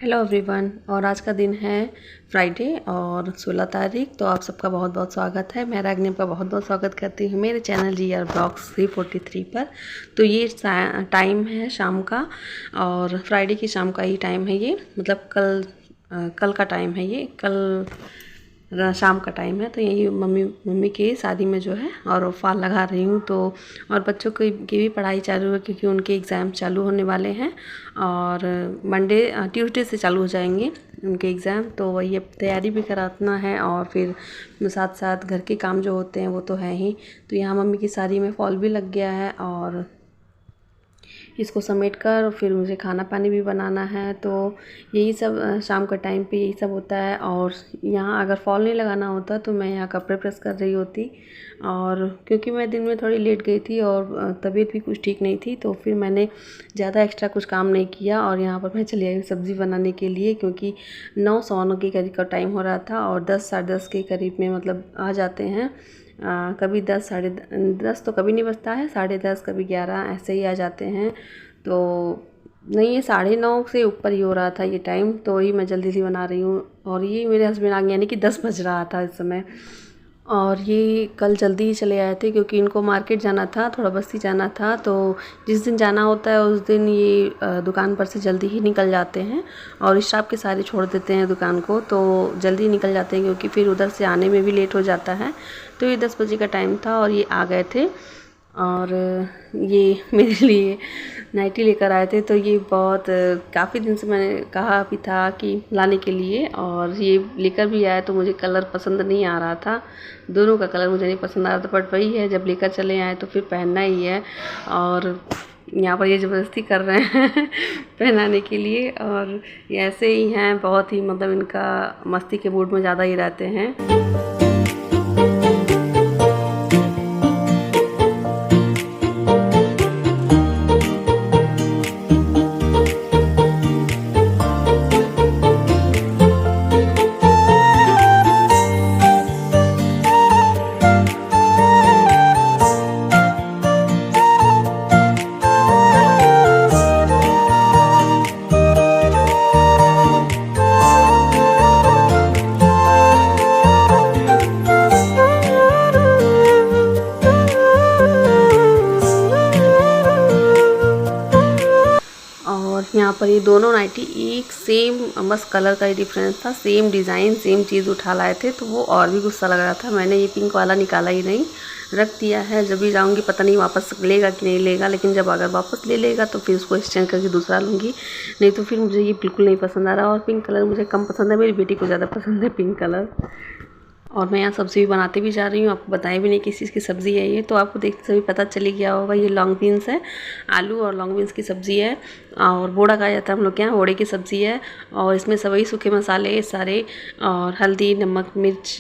Hello everyone. और आज का दिन है फ्राइडे और 16 तारीख। तो आप सबका बहुत बहुत स्वागत है। मैं रागनी आपका बहुत बहुत स्वागत करती हूँ मेरे चैनल GR ब्लॉग्स 343 पर। तो ये टाइम है शाम का, और फ्राइडे की शाम का ही टाइम है ये, मतलब कल का टाइम है ये, कल शाम का टाइम है। तो यही मम्मी की शादी में जो है और फॉल लगा रही हूँ। तो और बच्चों की भी पढ़ाई चालू है क्योंकि उनके एग्ज़ाम चालू होने वाले हैं, और ट्यूसडे से चालू हो जाएंगे उनके एग्ज़ाम। तो वही अब तैयारी भी कराना है, और फिर साथ साथ घर के काम जो होते हैं वो तो है ही। तो यहाँ मम्मी की साड़ी में फॉल भी लग गया है, और इसको समेट कर फिर मुझे खाना पानी भी बनाना है। तो यही सब शाम का टाइम पे यही सब होता है। और यहाँ अगर फॉल नहीं लगाना होता तो मैं यहाँ कपड़े प्रेस कर रही होती, और क्योंकि मैं दिन में थोड़ी लेट गई थी और तबीयत भी कुछ ठीक नहीं थी, तो फिर मैंने ज़्यादा एक्स्ट्रा कुछ काम नहीं किया। और यहाँ पर मैं चली आई सब्ज़ी बनाने के लिए, क्योंकि 9 के करीब का टाइम हो रहा था, और 10 साढ़े 10 के करीब में मतलब आ जाते हैं। कभी 10 साढ़े 10 तो कभी नहीं बजता है, 10:30 कभी 11 ऐसे ही आ जाते हैं। तो नहीं, ये 9:30 से ऊपर ही हो रहा था ये टाइम। तो ही मैं जल्दी से बना रही हूँ, और ये मेरे हस्बैंड आ गए, यानी कि 10 बज रहा था इस समय। और ये कल जल्दी ही चले आए थे क्योंकि इनको मार्केट जाना था, थोड़ा बस्ती जाना था। तो जिस दिन जाना होता है उस दिन ये दुकान पर से जल्दी ही निकल जाते हैं, और स्टाफ के सारे छोड़ देते हैं दुकान को। तो जल्दी निकल जाते हैं क्योंकि फिर उधर से आने में भी लेट हो जाता है। तो ये 10 बजे का टाइम था और ये आ गए थे, और ये मेरे लिए नाइटी लेकर आए थे। तो ये बहुत काफ़ी दिन से मैंने कहा भी था कि लाने के लिए, और ये लेकर भी आए। तो मुझे कलर पसंद नहीं आ रहा था, दोनों का कलर मुझे नहीं पसंद आ रहा था, बट वही है, जब लेकर चले आए तो फिर पहनना ही है। और यहाँ पर ये ज़बरदस्ती कर रहे हैं पहनाने के लिए। और ये ऐसे ही हैं, बहुत ही मतलब इनका मस्ती के मूड में ज़्यादा ही रहते हैं। और यहाँ पर ये दोनों नाइटी एक सेम, बस कलर का ही डिफरेंस था, सेम डिज़ाइन सेम चीज़ उठा लाए थे। तो वो और भी गुस्सा लग रहा था। मैंने ये पिंक वाला निकाला ही नहीं, रख दिया है। जब भी जाऊँगी पता नहीं वापस लेगा कि नहीं लेगा, लेकिन जब अगर वापस ले लेगा तो फिर उसको एक्सचेंज करके दूसरा लूँगी, नहीं तो फिर मुझे ये बिल्कुल नहीं पसंद आ रहा। और पिंक कलर मुझे कम पसंद है, मेरी बेटी को ज़्यादा पसंद है पिंक कलर। और मैं यहाँ सब्ज़ी भी बनाते भी जा रही हूँ, आपको बताया भी नहीं किस चीज़ की सब्ज़ी है ये, तो आपको देखते से भी पता चली गया होगा। ये लॉन्ग बीन्स है, आलू और लॉन्ग बीन्स की सब्ज़ी है, और बोड़ा कहा जाता है हम लोग के यहाँ, बोड़े की सब्ज़ी है। और इसमें सभी सूखे मसाले सारे, और हल्दी, नमक, मिर्च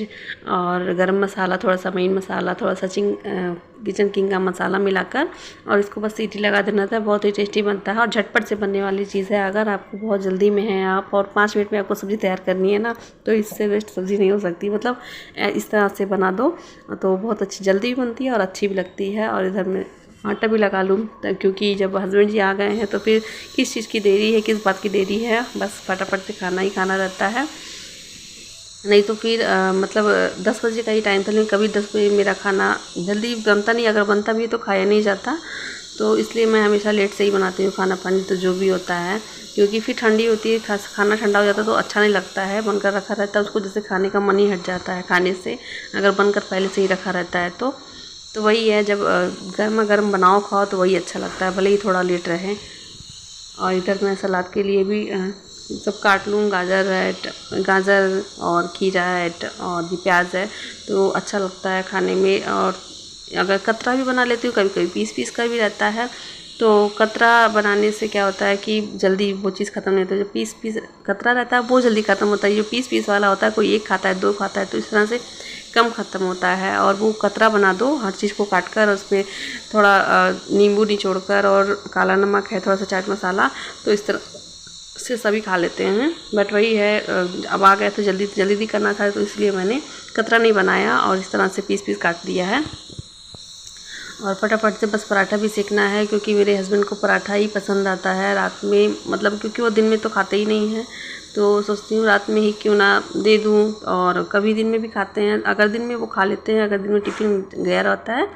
और गरम मसाला, थोड़ा सा मीट मसाला, थोड़ा सा किचन किंग का मसाला मिलाकर, और इसको बस सीटी लगा देना था। बहुत ही टेस्टी बनता है और झटपट से बनने वाली चीज़ है। अगर आपको बहुत जल्दी में है आप, और 5 मिनट में आपको सब्ज़ी तैयार करनी है ना, तो इससे बेस्ट सब्ज़ी नहीं हो सकती। मतलब इस तरह से बना दो तो बहुत अच्छी जल्दी भी बनती है और अच्छी भी लगती है। और इधर मैं आटा भी लगा लूँ, क्योंकि जब हस्बैंड जी आ गए हैं तो फिर किस चीज़ की देरी है, किस बात की देरी है, बस फटाफट से खाना ही खाना रहता है। नहीं तो फिर मतलब 10 बजे का ही टाइम था, लेकिन कभी 10 बजे मेरा खाना जल्दी बनता नहीं, अगर बनता भी है तो खाया नहीं जाता। तो इसलिए मैं हमेशा लेट से ही बनाती हूँ खाना पानी, तो जो भी होता है, क्योंकि फिर ठंडी होती है, खाना ठंडा हो जाता है तो अच्छा नहीं लगता है। बनकर रखा रहता है उसको जैसे खाने का मन ही हट जाता है खाने से, अगर बनकर पहले से ही रखा रहता है तो वही है, जब गर्मा गर्म बनाओ खाओ तो वही अच्छा लगता है, भले ही थोड़ा लेट रहे। और इधर मैं सलाद के लिए भी सब काट लूँ, गाजर और खीरा है, और ये प्याज है, तो अच्छा लगता है खाने में। और अगर कतरा भी बना लेती हूँ, कभी कभी पीस का भी रहता है। तो कतरा बनाने से क्या होता है कि जल्दी वो चीज़ ख़त्म नहीं होती। जो पीस कतरा रहता है वो जल्दी ख़त्म होता है। जो पीस वाला होता है, कोई 1 खाता है, 2 खाता है, तो इस तरह से कम ख़त्म होता है। और वो कतरा बना दो, हर चीज़ को काट कर उसमें थोड़ा नींबू निचोड़ कर, और काला नमक है, थोड़ा सा चाट मसाला, तो इस तरह से सभी खा लेते हैं। बट वही है, अब आ गए तो जल्दी करना था, तो इसलिए मैंने कतरा नहीं बनाया और इस तरह से पीस काट दिया है। और फटाफट से बस पराठा भी सेकना है, क्योंकि मेरे हस्बैंड को पराठा ही पसंद आता है रात में, मतलब क्योंकि वो दिन में तो खाते ही नहीं हैं, तो सोचती हूँ रात में ही क्यों ना दे दूँ। और कभी दिन में भी खाते हैं, अगर दिन में वो खा लेते हैं, अगर दिन में टिफ़िन गया रहता है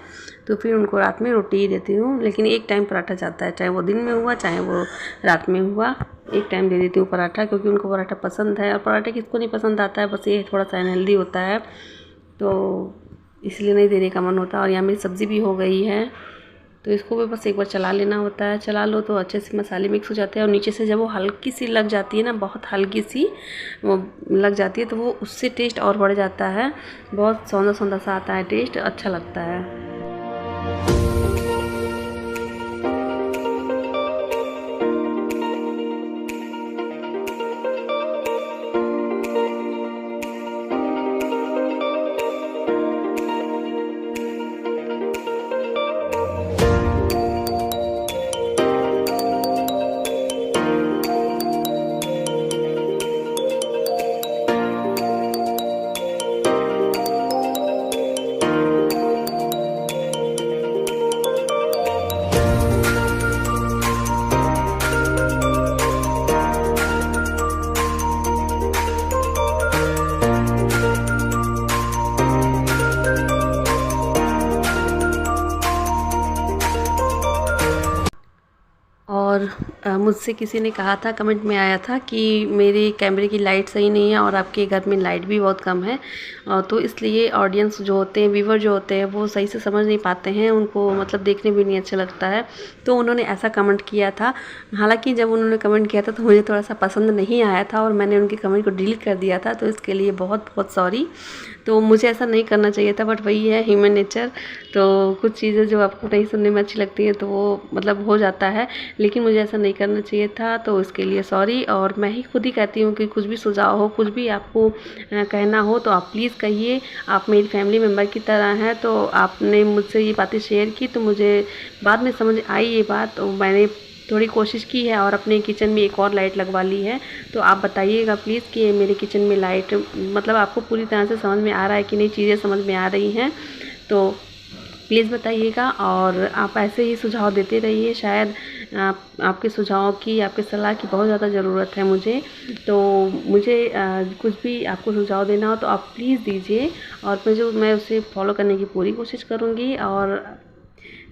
तो फिर उनको रात में रोटी ही देती हूँ। लेकिन एक टाइम पराठा चाहता है, चाहे वो दिन में हुआ चाहे वो रात में हुआ, एक टाइम दे देती हूँ पराठा, क्योंकि उनको पराठा पसंद है। और पराठा किसको नहीं पसंद आता है, बस ये थोड़ा सा अनहेल्दी होता है, तो इसलिए नहीं देने का मन होता। और यहाँ मेरी सब्ज़ी भी हो गई है, तो इसको भी बस एक बार चला लेना होता है। चला लो तो अच्छे से मसाले मिक्स हो जाते हैं, और नीचे से जब वो हल्की सी लग जाती है ना, बहुत हल्की सी वो लग जाती है, तो वो उससे टेस्ट और बढ़ जाता है, बहुत सौंधा सौंधा सा आता है टेस्ट, अच्छा लगता है। और मुझसे किसी ने कहा था, कमेंट में आया था कि मेरे कैमरे की लाइट सही नहीं है और आपके घर में लाइट भी बहुत कम है, तो इसलिए ऑडियंस जो होते हैं, व्यूवर जो होते हैं, वो सही से समझ नहीं पाते हैं, उनको मतलब देखने भी नहीं अच्छा लगता है। तो उन्होंने ऐसा कमेंट किया था। हालांकि जब उन्होंने कमेंट किया था तो मुझे थोड़ा सा पसंद नहीं आया था और मैंने उनके कमेंट को डिलीट कर दिया था, तो इसके लिए बहुत बहुत सॉरी। तो मुझे ऐसा नहीं करना चाहिए था, बट वही है ह्यूमन नेचर। तो कुछ चीज़ें जो आपको नहीं सुनने में अच्छी लगती हैं तो वो मतलब हो जाता है, लेकिन मुझे ऐसा नहीं करना चाहिए था, तो इसके लिए सॉरी। और मैं ही खुद ही कहती हूँ कि कुछ भी सुझाव हो, कुछ भी आपको कहना हो तो आप प्लीज़ कहिए। आप मेरी फैमिली मेम्बर की तरह हैं, तो आपने मुझसे ये बातें शेयर की तो मुझे बाद में समझ आई ये बात, तो मैंने थोड़ी कोशिश की है और अपने किचन में एक और लाइट लगवा ली है। तो आप बताइएगा प्लीज़ कि मेरे किचन में लाइट मतलब आपको पूरी तरह से समझ में आ रहा है कि नहीं, चीज़ें समझ में आ रही हैं, तो प्लीज़ बताइएगा। और आप ऐसे ही सुझाव देते रहिए, शायद आपके सुझाव की, आपके सलाह की बहुत ज़्यादा ज़रूरत है मुझे। तो मुझे कुछ भी आपको सुझाव देना हो तो आप प्लीज़ दीजिए, और मैं उसे फॉलो करने की पूरी कोशिश करूँगी। और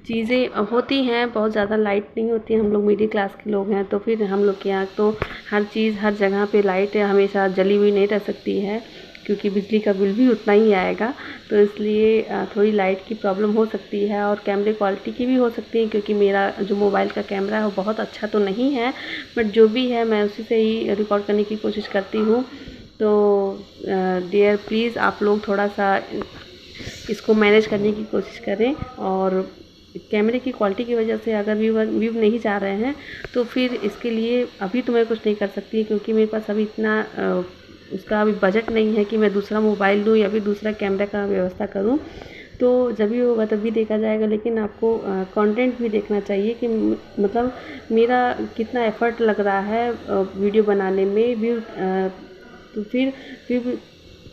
चीज़ें होती हैं, बहुत ज़्यादा लाइट नहीं होती है, हम लोग मिडिल क्लास के लोग हैं, तो फिर हम लोग के यहाँ तो हर चीज़ हर जगह पे लाइट हमेशा जली हुई नहीं रह सकती है, क्योंकि बिजली का बिल भी उतना ही आएगा। तो इसलिए थोड़ी लाइट की प्रॉब्लम हो सकती है, और कैमरे क्वालिटी की भी हो सकती है, क्योंकि मेरा जो मोबाइल का कैमरा है वो बहुत अच्छा तो नहीं है, बट जो भी है मैं उसी से ही रिकॉर्ड करने की कोशिश करती हूँ। तो डियर प्लीज़ आप लोग थोड़ा सा इसको मैनेज करने की कोशिश करें। और कैमरे की क्वालिटी की वजह से अगर व्यू नहीं जा रहे हैं तो फिर इसके लिए अभी तो मैं कुछ नहीं कर सकती, क्योंकि मेरे पास अभी इतना उसका अभी बजट नहीं है कि मैं दूसरा मोबाइल लूँ या फिर दूसरा कैमरा का व्यवस्था करूँ। तो जब भी होगा तभी देखा जाएगा, लेकिन आपको कंटेंट भी देखना चाहिए कि मतलब मेरा कितना एफ़र्ट लग रहा है वीडियो बनाने में, व्यू तो फिर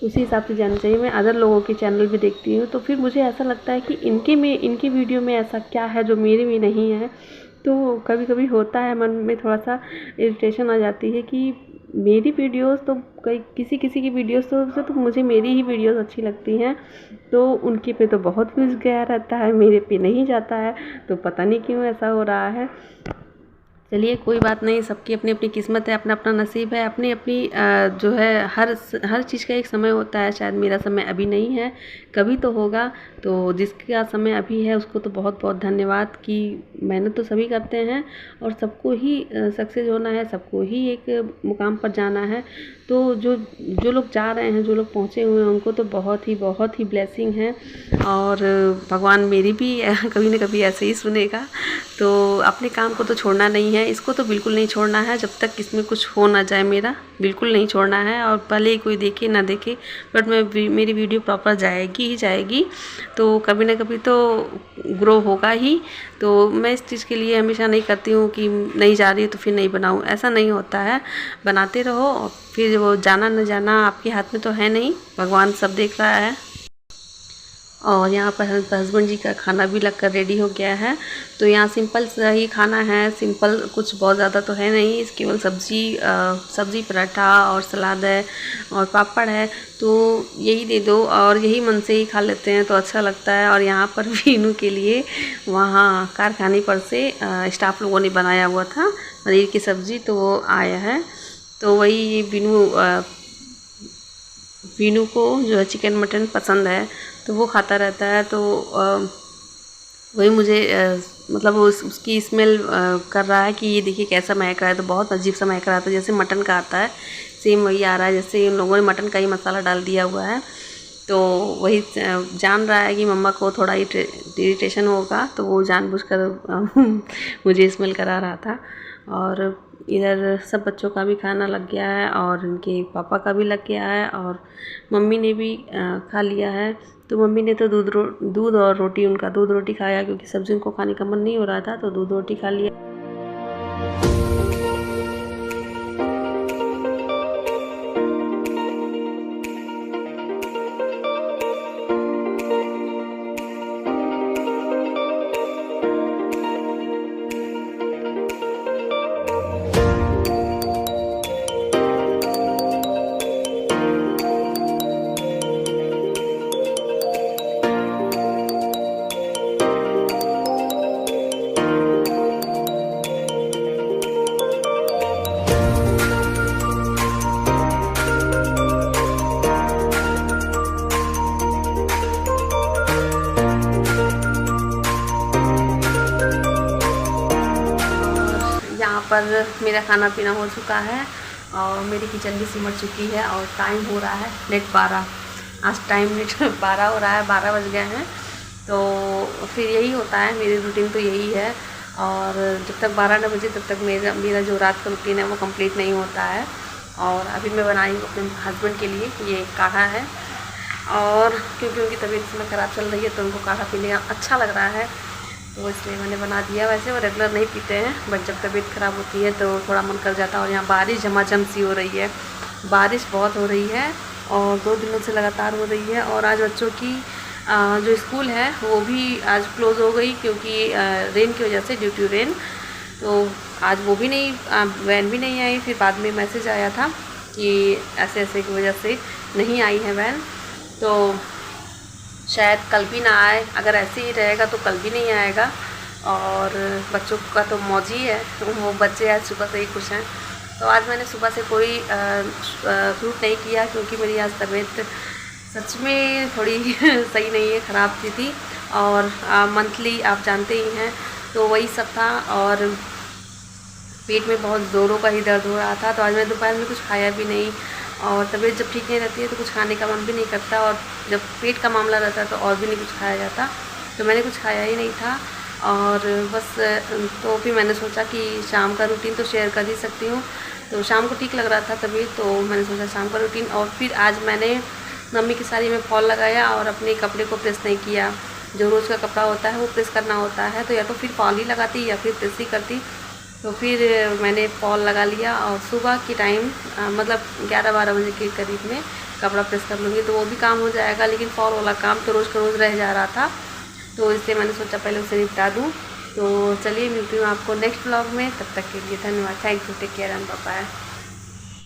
उसी हिसाब से जाना चाहिए। मैं अदर लोगों के चैनल भी देखती हूँ, तो फिर मुझे ऐसा लगता है कि इनके वीडियो में ऐसा क्या है जो मेरे में नहीं है। तो कभी कभी होता है मन में थोड़ा सा इरिटेशन आ जाती है कि मेरी वीडियोस तो किसी किसी की वीडियोस तो मुझे मेरी ही वीडियोस अच्छी लगती हैं, तो उनके पे तो बहुत व्यूज़ गया रहता है, मेरे पे नहीं जाता है, तो पता नहीं क्यों ऐसा हो रहा है। चलिए कोई बात नहीं, सबकी अपनी अपनी किस्मत है, अपना अपना नसीब है, अपनी अपनी जो है हर चीज़ का एक समय होता है। शायद मेरा समय अभी नहीं है, कभी तो होगा। तो जिसका समय अभी है उसको तो बहुत बहुत धन्यवाद, कि मेहनत तो सभी करते हैं और सबको ही सक्सेस होना है, सबको ही एक मुकाम पर जाना है। तो जो लोग जा रहे हैं, जो लोग पहुँचे हुए हैं, उनको तो बहुत ही ब्लेसिंग है। और भगवान मेरी भी कभी न कभी ऐसे ही सुनेगा। तो अपने काम को तो छोड़ना नहीं है, इसको तो बिल्कुल नहीं छोड़ना है, जब तक इसमें कुछ हो ना जाए मेरा बिल्कुल नहीं छोड़ना है। और भले ही कोई देखे ना देखे, बट मेरी वीडियो प्रॉपर जाएगी ही जाएगी, तो कभी ना कभी तो ग्रो होगा ही। तो मैं इस चीज़ के लिए हमेशा नहीं करती हूँ कि नहीं जा रही है तो फिर नहीं बनाऊँ, ऐसा नहीं होता है। बनाते रहो, और फिर वो जाना न जाना आपके हाथ में तो है नहीं, भगवान सब देख रहा है। और यहाँ पर हस्बैंड जी का खाना भी लगकर रेडी हो गया है। तो यहाँ सिंपल सा ही खाना है, सिंपल, कुछ बहुत ज़्यादा तो है नहीं, केवल सब्ज़ी पराठा और सलाद है और पापड़ है। तो यही दे दो और यही मन से ही खा लेते हैं तो अच्छा लगता है। और यहाँ पर वीनू के लिए वहाँ कारखाने पर से स्टाफ लोगों ने बनाया हुआ था पनीर की सब्ज़ी, तो वो आया है। तो वही वीनू को जो है चिकन मटन पसंद है तो वो खाता रहता है। तो वही मुझे मतलब उसकी स्मेल कर रहा है कि ये देखिए कैसा महक रहा है। तो बहुत अजीब सा महक रहा था, जैसे मटन का आता है सेम वही आ रहा है, जैसे इन लोगों ने मटन का ही मसाला डाल दिया हुआ है। तो वही जान रहा है कि मम्मा को थोड़ा इरिटेशन होगा, तो वो जानबूझकर मुझे स्मेल करा रहा था। और इधर सब बच्चों का भी खाना लग गया है और इनके पापा का भी लग गया है और मम्मी ने भी खा लिया है। तो मम्मी ने तो दूध और रोटी, उनका दूध रोटी खाया क्योंकि सब्ज़ी उनको खाने का मन नहीं हो रहा था, तो दूध रोटी खा लिया। यहाँ पर मेरा खाना पीना हो चुका है और मेरी किचन भी सिमट चुकी है और टाइम हो रहा है नेट 12। आज टाइम नेट 12 हो रहा है, 12 बज गए हैं। तो फिर यही होता है, मेरी रूटीन तो यही है। और जब तक 12 न बजे तब तक मेरा जो रात का रूटीन है वो कंप्लीट नहीं होता है। और अभी मैं बना रही हूँ अपने हस्बैंड के लिए ये काढ़ा है, और क्योंकि उनकी तबीयत इसमें ख़राब चल रही है तो उनको काढ़ा पीने का अच्छा लग रहा है, तो इसलिए मैंने बना दिया। वैसे वो रेगुलर नहीं पीते हैं, बट जब तबीयत ख़राब होती है तो थोड़ा मन कर जाता है। और यहाँ बारिश झमाझम सी हो रही है, बारिश बहुत हो रही है और 2 दिनों से लगातार हो रही है। और आज बच्चों की जो स्कूल है वो भी आज क्लोज़ हो गई क्योंकि रेन की वजह से, ड्यू टू रेन। तो आज वो भी नहीं, वैन भी नहीं आई। फिर बाद में मैसेज आया था कि ऐसे ऐसे की वजह से नहीं आई है वैन, तो शायद कल भी ना आए। अगर ऐसे ही रहेगा तो कल भी नहीं आएगा। और बच्चों का तो मौज ही है, वो बच्चे आज सुबह से ही खुश हैं। तो आज मैंने सुबह से कोई फ्रूट नहीं किया क्योंकि मेरी आज तबीयत सच में थोड़ी सही नहीं है, ख़राब सी थी। और मंथली आप जानते ही हैं, तो वही सब था। और पेट में बहुत ज़ोरों का ही दर्द हो रहा था। तो आज मैंने दोपहर में कुछ खाया भी नहीं। और तबीयत जब ठीक नहीं रहती है तो कुछ खाने का मन भी नहीं करता, और जब पेट का मामला रहता है तो और भी नहीं कुछ खाया जाता। तो मैंने कुछ खाया ही नहीं था। और बस तो फिर मैंने सोचा कि शाम का रूटीन तो शेयर कर ही सकती हूँ। तो शाम को ठीक लग रहा था तभी, तो मैंने सोचा शाम का रूटीन। और फिर आज मैंने मम्मी की साड़ी में फॉल लगाया और अपने कपड़े को प्रेस नहीं किया। जो रोज़ का कपड़ा होता है वो प्रेस करना होता है, तो या तो फिर फॉल ही लगाती या फिर प्रेस ही करती। तो फिर मैंने फॉल लगा लिया और सुबह के टाइम मतलब 11-12 बजे के करीब में कपड़ा प्रेस कर लूँगी तो वो भी काम हो जाएगा। लेकिन फॉल वाला काम तो रोज़ का रोज़ रह जा रहा था, तो इसलिए मैंने सोचा पहले उसे निपटा दूँ। तो चलिए मिलती हूँ आपको नेक्स्ट ब्लॉग में, तब तक के लिए धन्यवाद। Thank you, take care and bye bye.